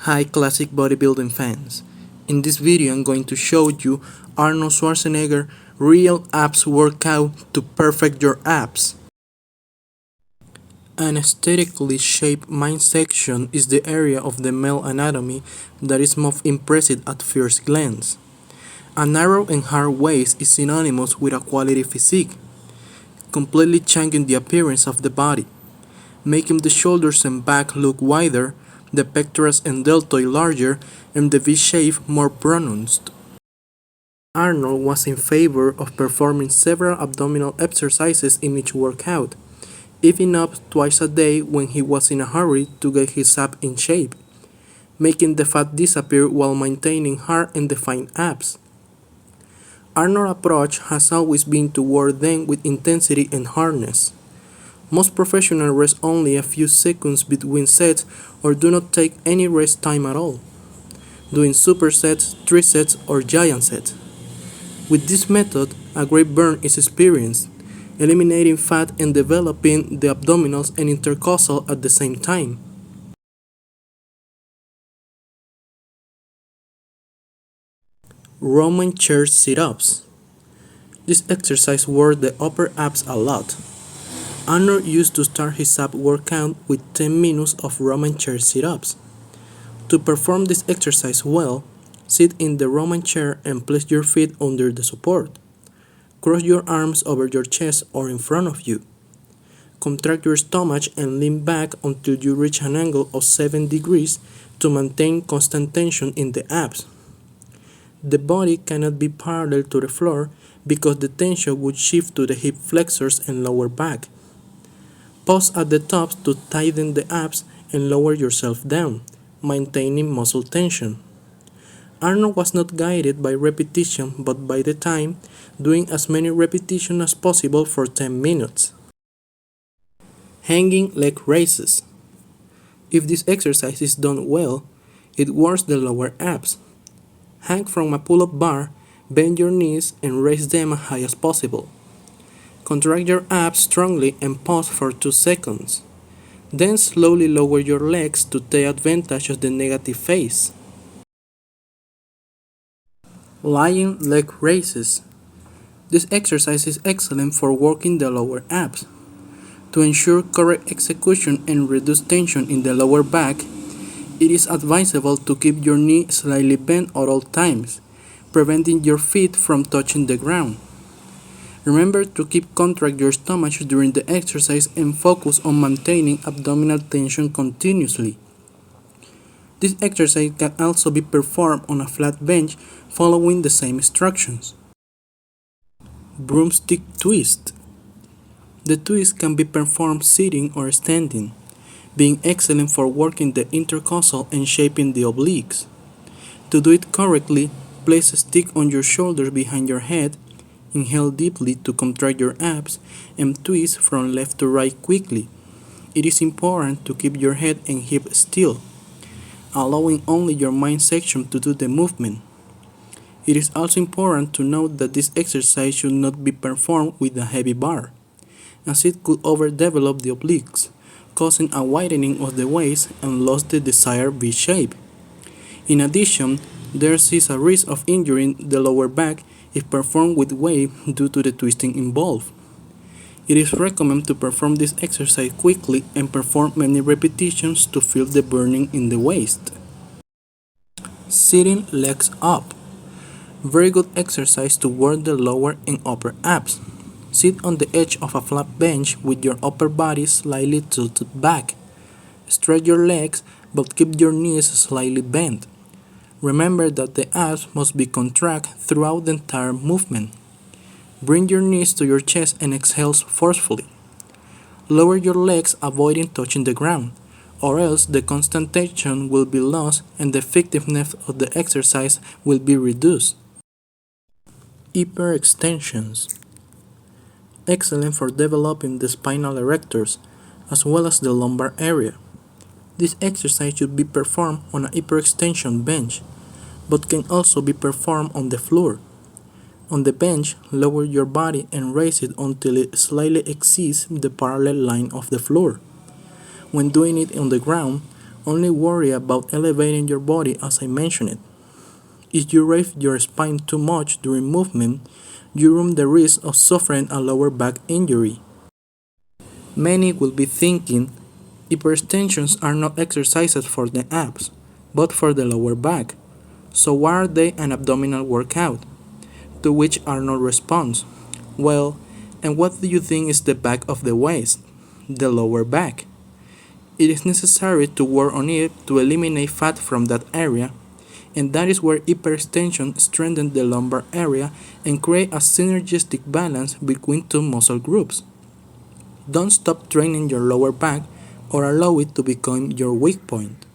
Hi classic bodybuilding fans. In this video I'm going to show you Arnold Schwarzenegger real abs workout to perfect your abs. An aesthetically shaped midsection is the area of the male anatomy that is most impressive at first glance. A narrow and hard waist is synonymous with a quality physique, completely changing the appearance of the body, making the shoulders and back look wider, the pectorals and deltoid larger, and the V shape more pronounced. Arnold was in favor of performing several abdominal exercises in each workout, even up twice a day when he was in a hurry to get his abs in shape, making the fat disappear while maintaining hard and defined abs. Arnold's approach has always been to work them with intensity and hardness. Most professionals rest only a few seconds between sets or do not take any rest time at all, doing supersets, 3 sets, or giant sets. With this method, a great burn is experienced, eliminating fat and developing the abdominals and intercostal at the same time. Roman chair sit-ups. This exercise works the upper abs a lot. Arnold used to start his ab workout with 10 minutes of Roman chair sit-ups. To perform this exercise well, sit in the Roman chair and place your feet under the support. Cross your arms over your chest or in front of you. Contract your stomach and lean back until you reach an angle of 7 degrees to maintain constant tension in the abs. The body cannot be parallel to the floor because the tension would shift to the hip flexors and lower back. Pause at the top to tighten the abs and lower yourself down, maintaining muscle tension. Arnold was not guided by repetition but by the time, doing as many repetitions as possible for 10 minutes. Hanging leg raises. If this exercise is done well, it works the lower abs. Hang from a pull-up bar, bend your knees and raise them as high as possible. Contract your abs strongly and pause for 2 seconds. Then slowly lower your legs to take advantage of the negative phase. Lying leg raises. This exercise is excellent for working the lower abs. To ensure correct execution and reduce tension in the lower back, it is advisable to keep your knee slightly bent at all times, preventing your feet from touching the ground. Remember to keep contract your stomach during the exercise and focus on maintaining abdominal tension continuously. This exercise can also be performed on a flat bench following the same instructions. Broomstick twist. The twist can be performed sitting or standing, being excellent for working the intercostal and shaping the obliques. To do it correctly, place a stick on your shoulders behind your head, inhale deeply to contract your abs, and twist from left to right quickly. It is important to keep your head and hip still, allowing only your midsection to do the movement. It is also important to note that this exercise should not be performed with a heavy bar, as it could overdevelop the obliques, causing a widening of the waist and lose the desired V shape. In addition, there is a risk of injuring the lower back if performed with weight due to the twisting involved. It is recommended to perform this exercise quickly and perform many repetitions to feel the burning in the waist. Sitting legs up. Very good exercise to work the lower and upper abs. Sit on the edge of a flat bench with your upper body slightly tilted back. Stretch your legs but keep your knees slightly bent. Remember that the abs must be contracted throughout the entire movement. Bring your knees to your chest and exhale forcefully. Lower your legs avoiding touching the ground, or else the constant tension will be lost and the effectiveness of the exercise will be reduced. Hyperextensions. Excellent for developing the spinal erectors as well as the lumbar area. This exercise should be performed on a hyperextension bench, but can also be performed on the floor. On the bench, lower your body and raise it until it slightly exceeds the parallel line of the floor. When doing it on the ground, Only worry about elevating your body as I mentioned it. If you raise your spine too much during movement, you run the risk of suffering a lower back injury. Many will be thinking, hyperextensions are not exercises for the abs, but for the lower back. So why are they an abdominal workout? To which Arnold responds, well, and what do you think is the back of the waist? The lower back. It is necessary to work on it to eliminate fat from that area, and that is where hyperextension strengthens the lumbar area and create a synergistic balance between two muscle groups. Don't stop training your lower back or allow it to become your weak point.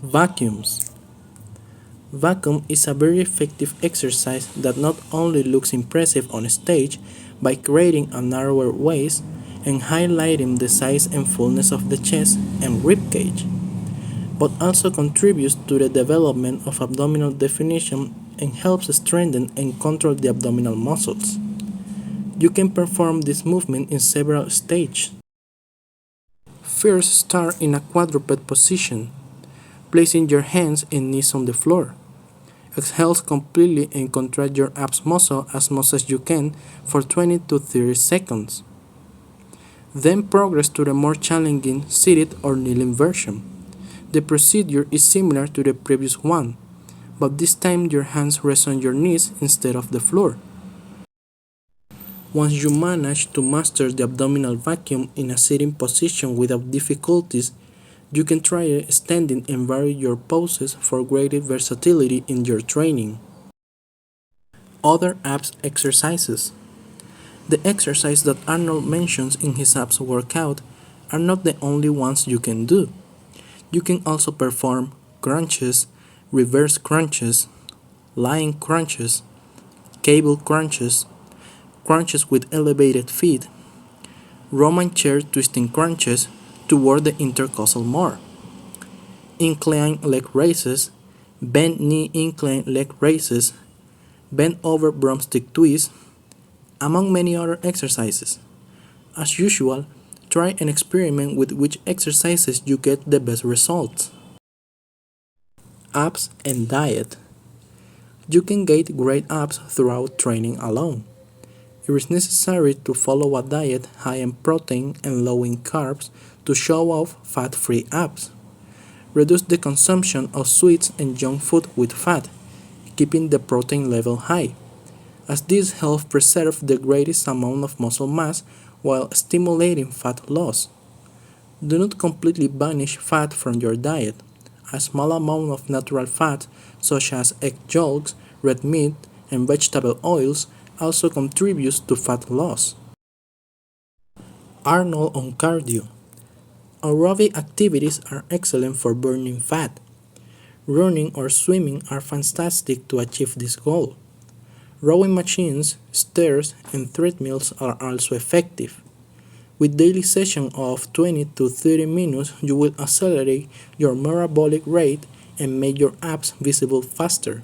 Vacuums. Vacuum is a very effective exercise that not only looks impressive on stage by creating a narrower waist and highlighting the size and fullness of the chest and rib cage, but also contributes to the development of abdominal definition and helps strengthen and control the abdominal muscles. You can perform this movement in several stages. First, start in a quadruped position, placing your hands and knees on the floor. Exhale completely and contract your abs muscle as much as you can for 20 to 30 seconds. Then progress to the more challenging seated or kneeling version. The procedure is similar to the previous one, but this time your hands rest on your knees instead of the floor. Once you manage to master the abdominal vacuum in a sitting position without difficulties, you can try standing and vary your poses for greater versatility in your training. Other abs exercises. The exercises that Arnold mentions in his abs workout are not the only ones you can do. You can also perform crunches, reverse crunches, lying crunches, cable crunches, crunches with elevated feet, Roman chair twisting crunches toward the intercostal more, incline leg raises, bent knee incline leg raises, bent over broomstick twist, among many other exercises. As usual, try and experiment with which exercises you get the best results. Abs and diet. You can get great abs throughout training alone. It is necessary to follow a diet high in protein and low in carbs to show off fat-free abs. Reduce the consumption of sweets and junk food with fat, keeping the protein level high, as this helps preserve the greatest amount of muscle mass while stimulating fat loss. Do not completely banish fat from your diet. A small amount of natural fat, such as egg yolks, red meat, and vegetable oils, also contributes to fat loss. Arnold On Cardio. Aerobic activities are excellent for burning fat. Running or swimming are fantastic to achieve this goal. Rowing machines, stairs, and treadmills are also effective. With daily sessions of 20 to 30 minutes, you will accelerate your metabolic rate and make your abs visible faster.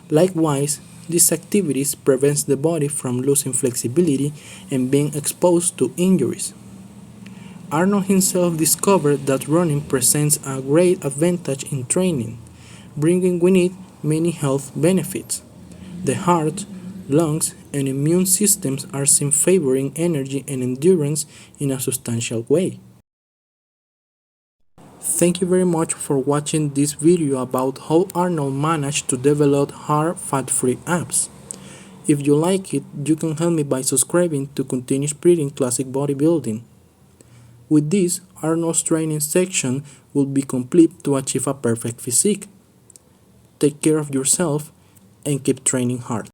Likewise, these activities prevent the body from losing flexibility and being exposed to injuries. Arnold himself discovered that running presents a great advantage in training, bringing with it many health benefits. The heart, lungs, and immune systems are seen favoring energy and endurance in a substantial way. Thank you very much for watching this video about how Arnold managed to develop hard fat-free abs. If you like it, you can help me by subscribing to continue spreading classic bodybuilding. With this, Arnold's training section will be complete to achieve a perfect physique. Take care of yourself and keep training hard.